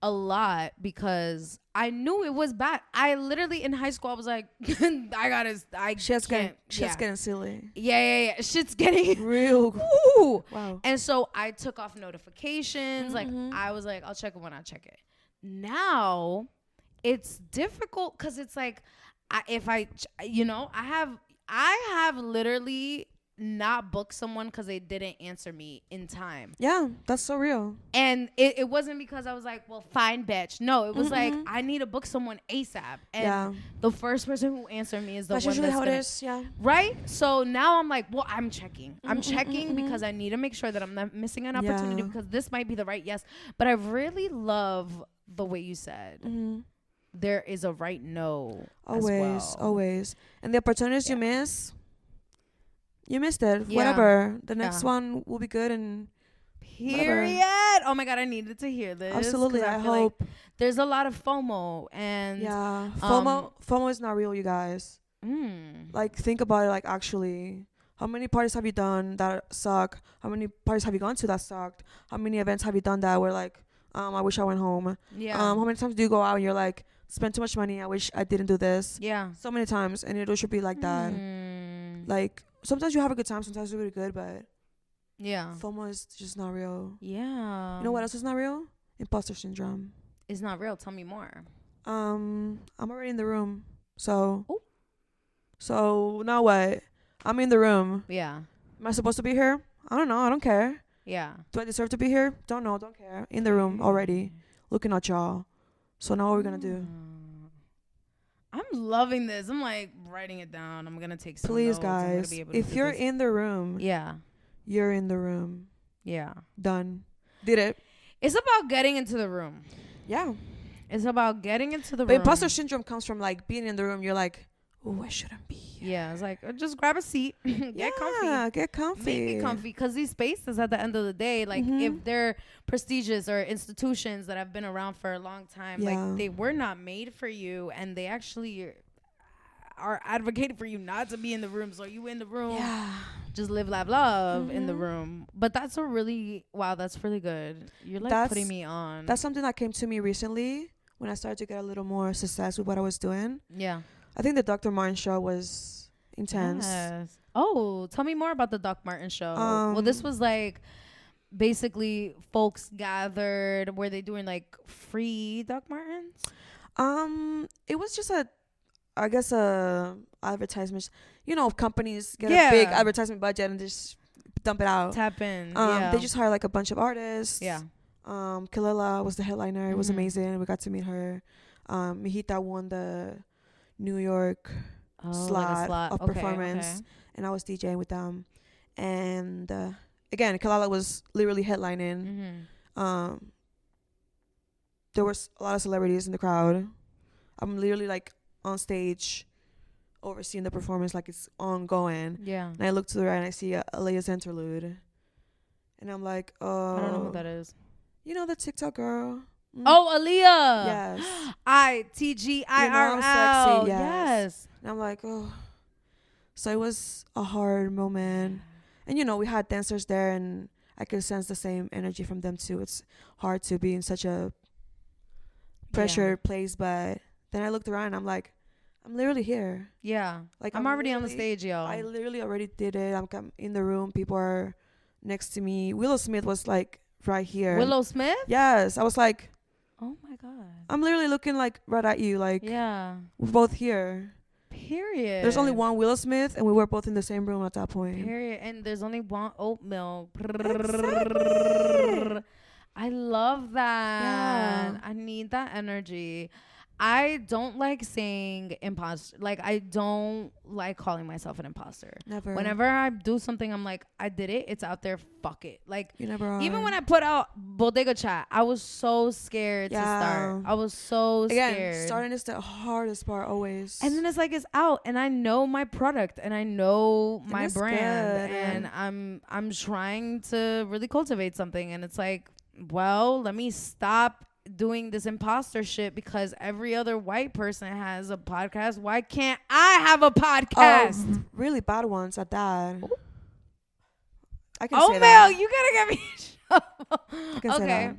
A lot, because I knew it was bad. I literally in high school I was like, shit's getting silly. Yeah. Shit's getting real. Ooh. Wow. And so I took off notifications. Like I was like, I'll check it when I check it. Now it's difficult because it's like, I have literally not book someone because they didn't answer me in time. Yeah, that's so real. And it wasn't because I was like, well, fine, bitch. No, it was like, I need to book someone ASAP. And the first person who answered me is the one that's usually how it is. Yeah. Right? So now I'm like, well, I'm checking. I'm checking because I need to make sure that I'm not missing an opportunity because this might be the right yes. But I really love the way you said there is a right no always. And the opportunities you miss, you missed it. Whatever. The next one will be good and period. Whatever. Oh my God, I needed to hear this. Absolutely. I hope. Like there's a lot of FOMO and FOMO is not real, you guys. Like, think about it. Like, actually, how many parties have you done that suck? How many parties have you gone to that sucked? How many events have you done that were like, I wish I went home? Yeah. How many times do you go out and you're like, spend too much money, I wish I didn't do this? Yeah. So many times, and it should be like that. Like, sometimes you have a good time, sometimes it's really good, but FOMO is just not real. Yeah. You know what else is not real? Imposter syndrome. It's not real. Tell me more. I'm already in the room. So now what? I'm in the room. Yeah. Am I supposed to be here? I don't know. I don't care. Yeah. Do I deserve to be here? Don't know. Don't care. In the room already. Looking at y'all. So now what we're going to do? I'm loving this. I'm like writing it down. I'm going to take some Please, notes. guys. If you're in the room. Yeah. You're in the room. Yeah. Done. Did it. It's about getting into the room. Yeah. It's about getting into the room. But imposter syndrome comes from like being in the room. You're like, oh, I shouldn't be here. Yeah. It's like, just grab a seat. Get comfy. Yeah, get comfy. Make it comfy. Because these spaces at the end of the day, like if they're prestigious or institutions that have been around for a long time, like they were not made for you. And they actually are advocating for you not to be in the room. So you in the room, just live, laugh, love in the room. But that's that's really good. You're like putting me on. That's something that came to me recently when I started to get a little more success with what I was doing. Yeah. I think the Dr. Martin show was intense. Yes. Oh, tell me more about the Doc Martin show. Well, this was like basically folks gathered. Were they doing like free Doc Martens? It was just a advertisement. You know, companies get a big advertisement budget and just dump it out. Tap in. They just hire like a bunch of artists. Yeah. Kalila was the headliner. It was amazing. We got to meet her. Mijita won the New York slot of performance, and I was DJing with them. And again, Kalila was literally headlining. There was a lot of celebrities in the crowd. I'm literally like on stage overseeing the performance like it's ongoing. Yeah. And I look to the right and I see Aaliyah's interlude. And I'm like, oh. I don't know who that is. You know the TikTok girl? Oh, Aaliyah. Yes. ITGIRL. Sexy. Yes. And I'm like, oh. So it was a hard moment. And, you know, we had dancers there and I could sense the same energy from them too. It's hard to be in such a pressured place, but then I looked around and I'm like, I'm literally here. Yeah. Like I'm already on the stage, yo. I literally already did it. I'm in the room. People are next to me. Willow Smith was like right here. Willow Smith? Yes. I was like, oh my God. I'm literally looking like right at you. Like, yeah, we're both here. Period. There's only one Willow Smith and we were both in the same room at that point. Period. And there's only one oat milk. I love that. Yeah. I need that energy. I don't like saying imposter. Like, I don't like calling myself an imposter. Never. Whenever I do something, I'm like, I did it. It's out there. Fuck it. Like, you never are. Even when I put out Bodega Chat, I was so scared to start. I was so scared. Again, starting is the hardest part always. And then it's like, it's out. And I know my product. And I know my brand. Good. And I'm trying to really cultivate something. And it's like, well, let me stop doing this imposter shit because every other white person has a podcast. Why can't I have a podcast? Really bad ones at that. I can say that. You gotta get me in trouble. I can say that.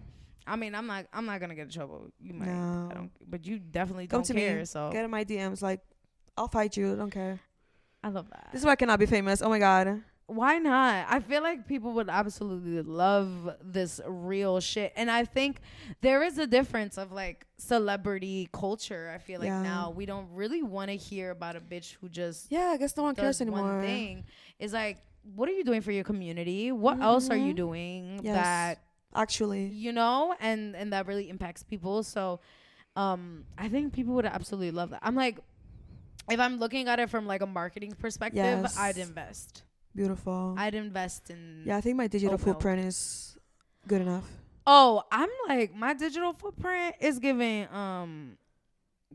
I mean, I'm not gonna get in trouble. You might. No. I don't, but you definitely don't care. Me. So get in my DMs. Like, I'll fight you. I don't care. I love that. This is why I cannot be famous. Oh my God. Why not? I feel like people would absolutely love this real shit. And I think there is a difference of like celebrity culture. I feel like now we don't really want to hear about a bitch who just I guess no one cares anymore. One thing is like, what are you doing for your community? What else are you doing that actually, you know, and that really impacts people? So I think people would absolutely love that. I'm like, if I'm looking at it from like a marketing perspective, I'd invest. Beautiful. I'd invest in. Yeah, I think my digital footprint is good enough. Oh, I'm like, my digital footprint is giving.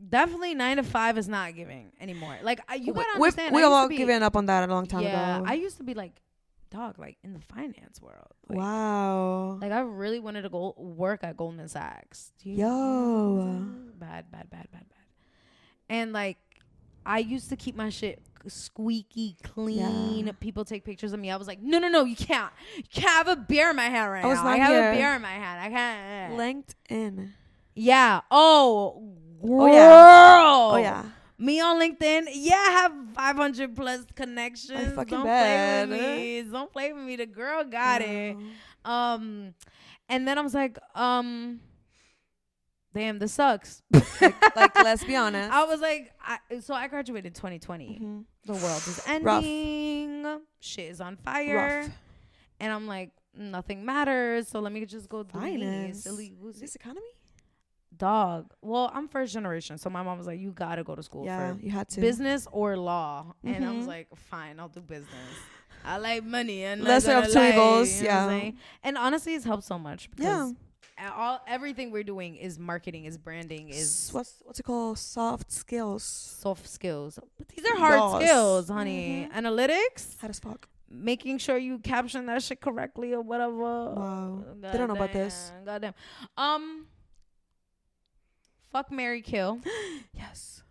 Definitely 9 to 5 is not giving anymore. Like, you gotta understand. We all given up on that a long time ago. Yeah, I used to be like, dog, like in the finance world. Like, wow. Like I really wanted to go work at Goldman Sachs. Yo. Bad. And like, I used to keep my shit squeaky clean. Yeah. People take pictures of me. I was like, no, you can't have a beer in my hand right now. I have a beer in my hand. I can't. LinkedIn. Yeah. Oh, girl. Oh yeah. Me on LinkedIn. Yeah, I have 500 plus connections. Don't play with me. Don't play with me. The girl got it. And then I was like, damn, this sucks. like, let's be honest. I was like, so I graduated in 2020. Mm-hmm. The world is ending. Rough. Shit is on fire. Rough. And I'm like, nothing matters. So let me just go do finance. This economy? Dog. Well, I'm first generation. So my mom was like, you got to go to school for you had to. business or law. Mm-hmm. And I was like, fine, I'll do business. I like money. And lesser of two evils. Yeah. And honestly, it's helped so much. Because everything we're doing is marketing, is branding, is what's it called? Soft skills. But these are hard skills, honey. Mm-hmm. Analytics. Hard as fuck. Making sure you caption that shit correctly or whatever. Wow. They don't know about this. Goddamn. Fuck, marry, kill. Yes.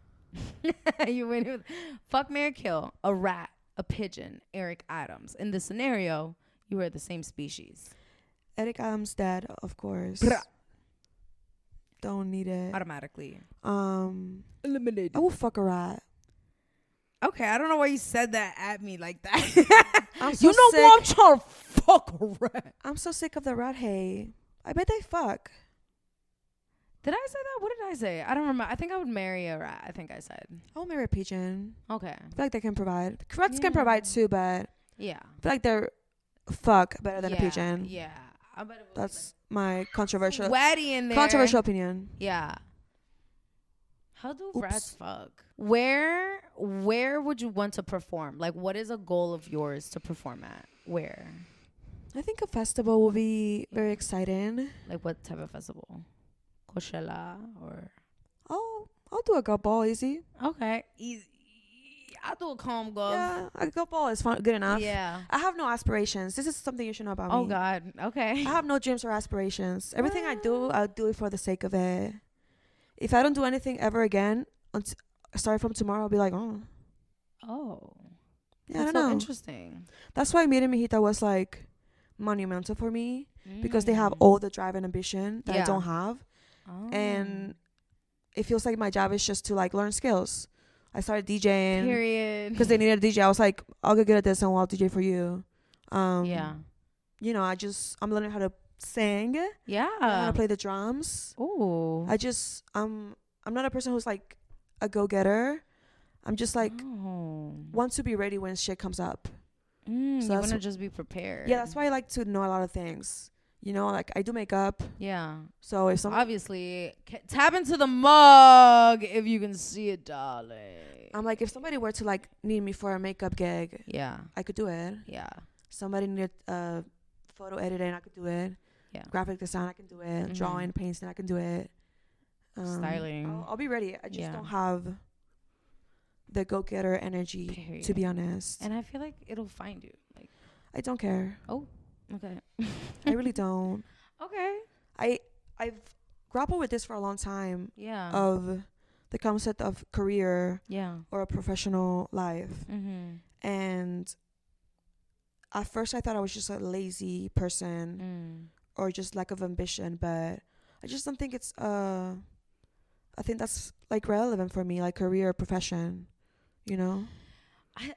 You win with fuck, marry, kill a rat, a pigeon, Eric Adams. In this scenario, you are the same species. Eric Adams dead, of course. Don't need it. Automatically. Eliminated. I will fuck a rat. Okay, I don't know why you said that at me like that. I'm so you know sick. what? I'm trying to fuck a rat. I'm so sick of the rat hate. I bet they fuck. Did I say that? What did I say? I don't remember. I think I would marry a rat. I think I said. I will marry a pigeon. Okay. I feel like they can provide. Rats can provide too, but yeah, I feel like they're fuck better than a pigeon. Yeah. I bet it That's my controversial sweaty in there. Controversial opinion. Yeah. How do rats fuck? Where would you want to perform? Like, what is a goal of yours to perform at? Where? I think a festival will be very exciting. Like, what type of festival? Coachella or? I'll do a golf ball easy. Okay, easy. I'll do a calm golf. Yeah, a golf ball is fun, good enough. Yeah. I have no aspirations. This is something you should know about me. Oh God. Okay. I have no dreams or aspirations. Everything I do, I'll do it for the sake of it. If I don't do anything ever again, starting from tomorrow, I'll be like, oh. Yeah, I don't know. Interesting. That's why Meeting Mijita was like monumental for me because they have all the drive and ambition that I don't have. Oh. And it feels like my job is just to like learn skills. I started DJing. Period. Because they needed a DJ. I was like, I'll get good at this and I'll DJ for you. Yeah. You know, I'm learning how to sing. Yeah. How to play the drums. Ooh. I'm not a person who's like a go-getter. I'm just like want to be ready when shit comes up. So you want to just be prepared. Yeah, that's why I like to know a lot of things. You know, like I do makeup. Yeah. So if someone obviously tap into the mug if you can see it, darling. I'm like, if somebody were to like need me for a makeup gig, yeah, I could do it. Yeah. Somebody needed photo editing, I could do it. Yeah. Graphic design, I can do it. Drawing, painting, I can do it. Styling. I'll be ready. I just don't have the go-getter energy, period, to be honest. And I feel like it'll find you. Like, I don't care. Oh, okay. I really don't. Okay. I've grappled with this for a long time. Yeah. Of the concept of career. Yeah. Or a professional life. And at first I thought I was just a lazy person or just lack of ambition, but I just don't think it's I think that's like relevant for me, like career or profession, you know?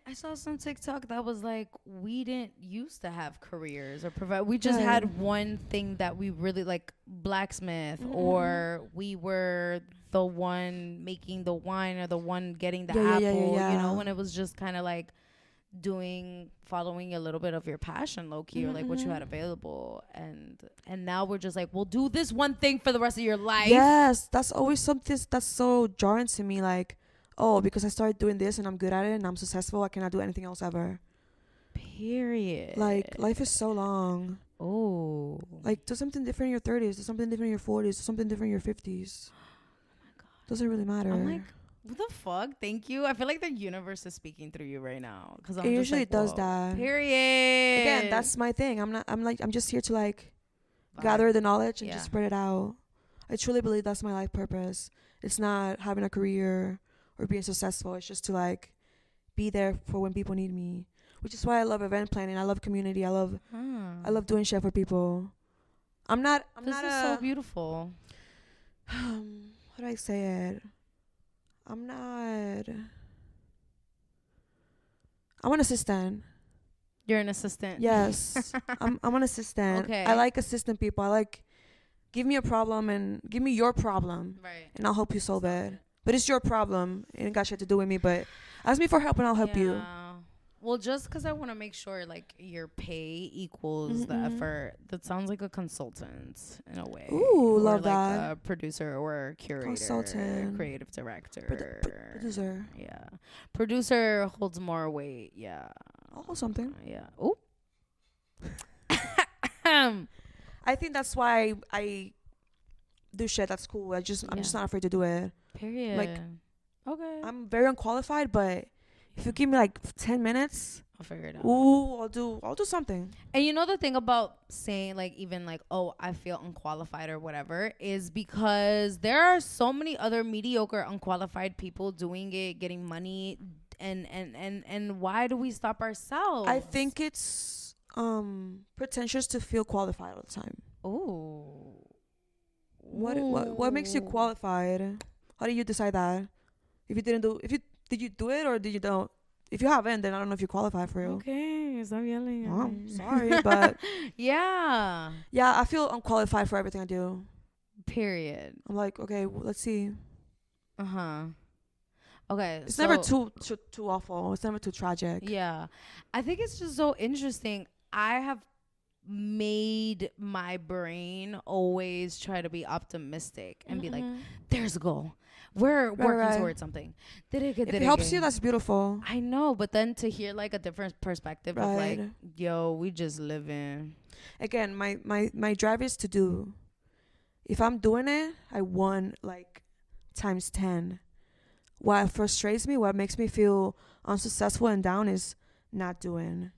I saw some TikTok that was like, we didn't used to have careers or provide. We just had one thing that we really like, blacksmith, or we were the one making the wine or the one getting the apple, you know, when it was just kind of like following a little bit of your passion, low key, or like what you had available. And now we're just like, we'll do this one thing for the rest of your life. Yes, that's always something that's so jarring to me. Like, oh, because I started doing this and I'm good at it and I'm successful, I cannot do anything else ever. Period. Like, life is so long. Oh. Like, do something different in your 30s, do something different in your 40s, do something different in your 50s. Oh my God. Doesn't really matter. I'm like, what the fuck? Thank you. I feel like the universe is speaking through you right now. Because it usually does that. Period. Again, that's my thing. I'm just here to like gather the knowledge and just spread it out. I truly believe that's my life purpose. It's not having a career or being successful. It's just to like be there for when people need me, which is why I love event planning. I love community. I love doing shit for people. This is so beautiful. How do I say it? I'm an assistant. You're an assistant. Yes. I'm an assistant. Okay. I like assistant people. I like, give me a problem and give me your problem. Right. And I'll help you solve it. But it's your problem. It ain't got shit to do with me, but ask me for help and I'll help you. Well, just because I want to make sure like your pay equals the effort. That sounds like a consultant in a way. Ooh, or love like that. A producer or a curator. Consultant. Creative director. Producer. Yeah. Producer holds more weight. Yeah. Oh, something. Yeah. Oh. I think that's why I do shit that's cool. I'm just not afraid to do it. Period. Like, okay. I'm very unqualified, but if you give me like 10 minutes, I'll figure it out. Ooh, I'll do something. And you know the thing about saying like even like, oh, I feel unqualified or whatever is because there are so many other mediocre unqualified people doing it, getting money, and why do we stop ourselves? I think it's pretentious to feel qualified all the time. Oh. What makes you qualified? How do you decide that? Did you do it or did you don't? If you haven't, then I don't know if you qualify for it. Okay, stop yelling. Oh, I'm sorry, but yeah, I feel unqualified for everything I do. period. I'm like, okay, let's see. Okay, It's never too awful. It's never too tragic. Yeah, I think it's just so interesting. I have made my brain always try to be optimistic and be like, there's a goal. We're working towards something. If it helps you, that's beautiful. I know, but then to hear like a different perspective of like, yo, we just living. Again, my drive is to do. If I'm doing it, I want like times 10. What frustrates me, what makes me feel unsuccessful and down is not doing.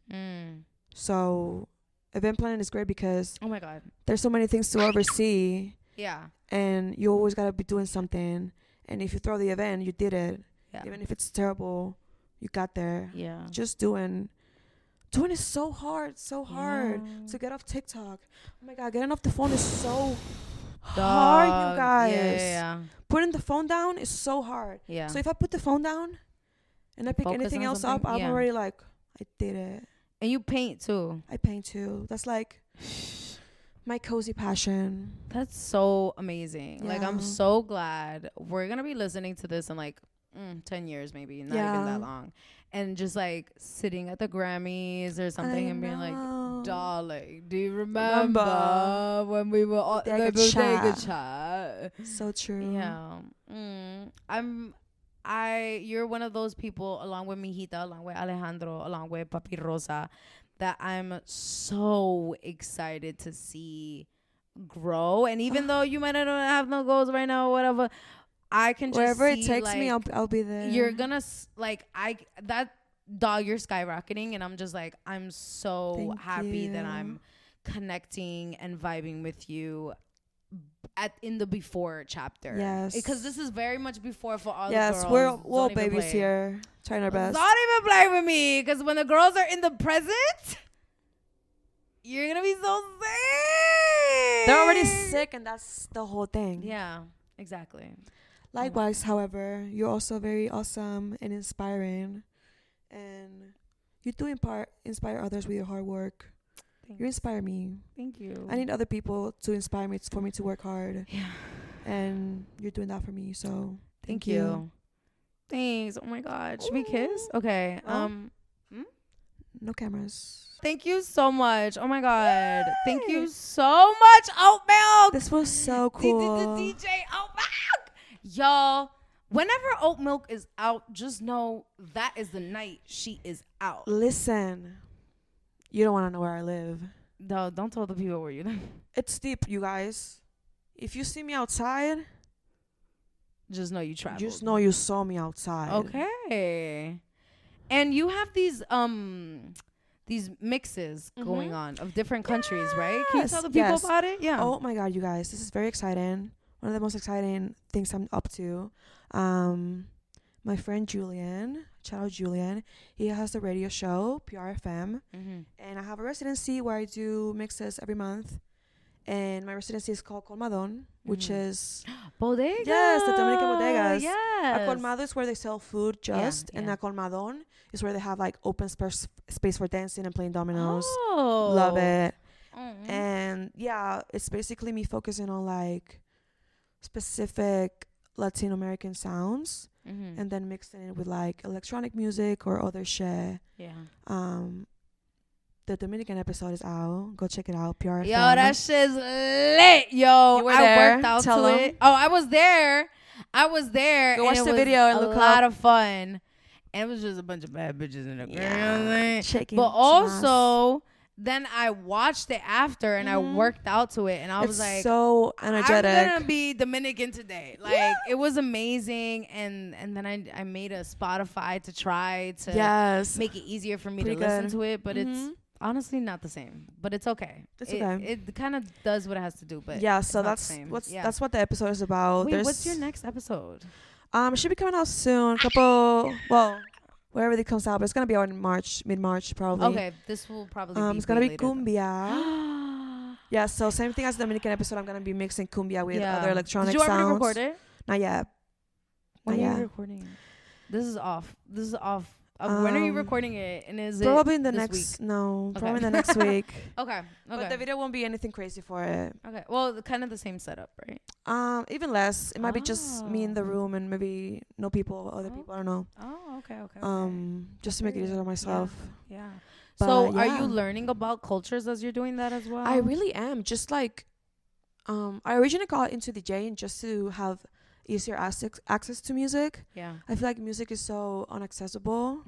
So event planning is great because oh my god, there's so many things to oversee. Yeah. And you always gotta be doing something. And if you throw the event, you did it. Yeah. Even if it's terrible, you got there. Yeah. Just doing is so hard to get off TikTok. Oh my god, getting off the phone is so hard, you guys. Yeah. Putting the phone down is so hard. Yeah. So if I put the phone down and I pick anything else up, I'm already like, I did it. And you paint too. I paint too. That's like my cozy passion. That's so amazing. Yeah. Like, I'm so glad we're going to be listening to this in like 10 years, maybe not even that long. And just like sitting at the Grammys or something and being like, darling, do you remember when we were on the Bodega Chat? So true. Yeah. You're one of those people, along with Mijita, along with Alejandro, along with Papi Rosa, that I'm so excited to see grow. And even though you might not have no goals right now or whatever, I can just wherever see, it takes like, me, I'll be there. You're gonna you're skyrocketing, and I'm just like, I'm so happy that I'm connecting and vibing with you in the before chapter. Yes, because this is very much before for all the girls. Yes, we're all babies here, trying our best. Don't even play with me, because when the girls are in the present, you're gonna be so sick. They're already sick, and that's the whole thing. Yeah, exactly. Likewise, however, you're also very awesome and inspiring, and you do inspire others with your hard work. Thanks. You inspire me. Thank you. I need other people to inspire me, for me to work hard. Yeah. And you're doing that for me, so thank you. Thanks. Oh my God. Should we kiss? Okay. No cameras. Thank you so much. Oh my God. Yay. Thank you so much, Oat Milk. This was so cool. DJ Oat Milk. Y'all, whenever Oat Milk is out, just know that is the night she is out. Listen, you don't want to know where I live. No, don't tell the people where you live. It's deep, you guys. If you see me outside, just know you traveled. Just know you saw me outside. Okay. And you have these mixes going on of different countries, right? Can you tell the people about it? Yeah. Oh my God, you guys, this is very exciting. One of the most exciting things I'm up to. My friend Julian, shout out Julian, he has the radio show, PRFM, and I have a residency where I do mixes every month. And my residency is called Colmadon, which is Bodega. Yes, the Dominican bodegas. Yes. A colmado is where they sell food and a colmadon is where they have like open space for dancing and playing dominoes. Oh. Love it. And yeah, it's basically me focusing on like specific Latin American sounds and then mixing it with like electronic music or other shit. Yeah. The Dominican episode is out. Go check it out. PRFM. Yo, that shit's lit. Yo, you were there. Worked out Tell to it. Oh, I was there. Go watch the video and look up. A lot of fun. And it was just a bunch of bad bitches in the shaking. But also, then I watched it after and I worked out to it, and I was like, so energetic. I'm gonna be Dominican today. Like it was amazing, and then I made a Spotify to try to make it easier for me to listen to it, but it's honestly not the same. But it's okay. It's okay. It kind of does what it has to do, but so that's what the episode is about. Wait, what's your next episode? It should be coming out soon. Wherever it comes out, but it's gonna be out in mid-March probably. Okay, this will probably be it's gonna be cumbia. Yeah, so same thing as the Dominican episode. I'm gonna be mixing cumbia with other electronic sounds. Did you already record it? Not yet. When are you recording? This is off. When are you recording it? And is probably it in the this next? week? No, probably in the next week. Okay. But the video won't be anything crazy for it. Okay. Well, kind of the same setup, right? Even less. It might be just me in the room and maybe no people, other people. I don't know. Oh, okay. Just to make it easier on myself. Yeah. So, are you learning about cultures as you're doing that as well? I really am. Just like, I originally got into DJing just to have easier access to music. Yeah. I feel like music is so inaccessible.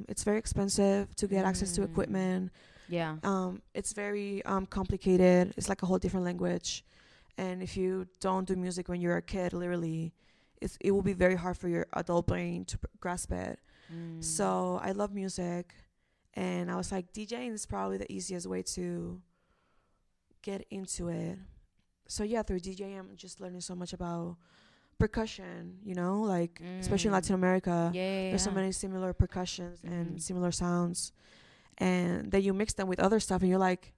It's very expensive to get access to equipment. Yeah. It's very complicated. It's like a whole different language. And if you don't do music when you're a kid, literally, it will be very hard for your adult brain to grasp it. So I love music. And I was like, DJing is probably the easiest way to get into it. So yeah, through DJing, I'm just learning so much about percussion, like especially in Latin America. There's so many similar percussions and similar sounds. And then you mix them with other stuff and you're like,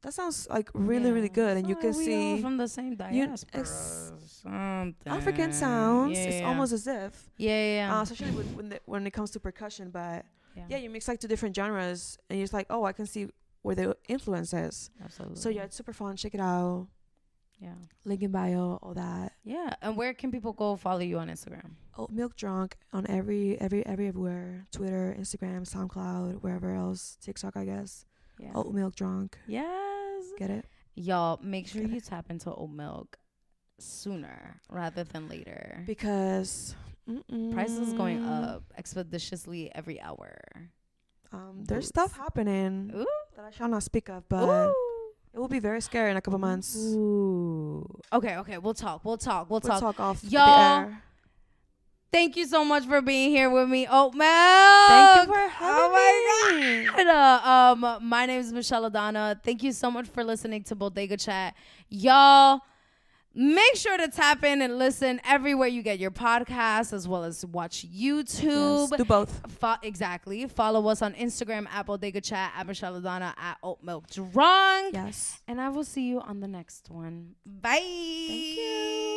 that sounds like really, really good. And you can see from the same diaspora. African sounds. It's almost as if. Especially when it comes to percussion. But you mix like two different genres and you're just like, oh, I can see where the influence is. Absolutely. So yeah, it's super fun. Check it out. Yeah. Link in bio, all that. Yeah. And where can people go follow you on Instagram? Oat Milk Drunk on everywhere. Twitter, Instagram, SoundCloud, wherever else. TikTok, I guess. Yeah. Oat Milk Drunk. Yes. Get it? Y'all, make sure you tap into Oat Milk sooner rather than later. Because prices going up expeditiously every hour. There's stuff happening that I shall not speak of, but it will be very scary in a couple months. Ooh. Okay. We'll talk. We'll talk off y'all. The air. Thank you so much for being here with me, Oat Milk. Thank you for having me. Oh my God. My name is Michelladonna. Thank you so much for listening to Bodega Chat. Y'all, make sure to tap in and listen everywhere you get your podcasts, as well as watch YouTube. Yes, do both. Exactly. Follow us on Instagram at Bodega Chat, at Michelladonna, at Oat Milk Drunk. Yes. And I will see you on the next one. Bye. Thank you.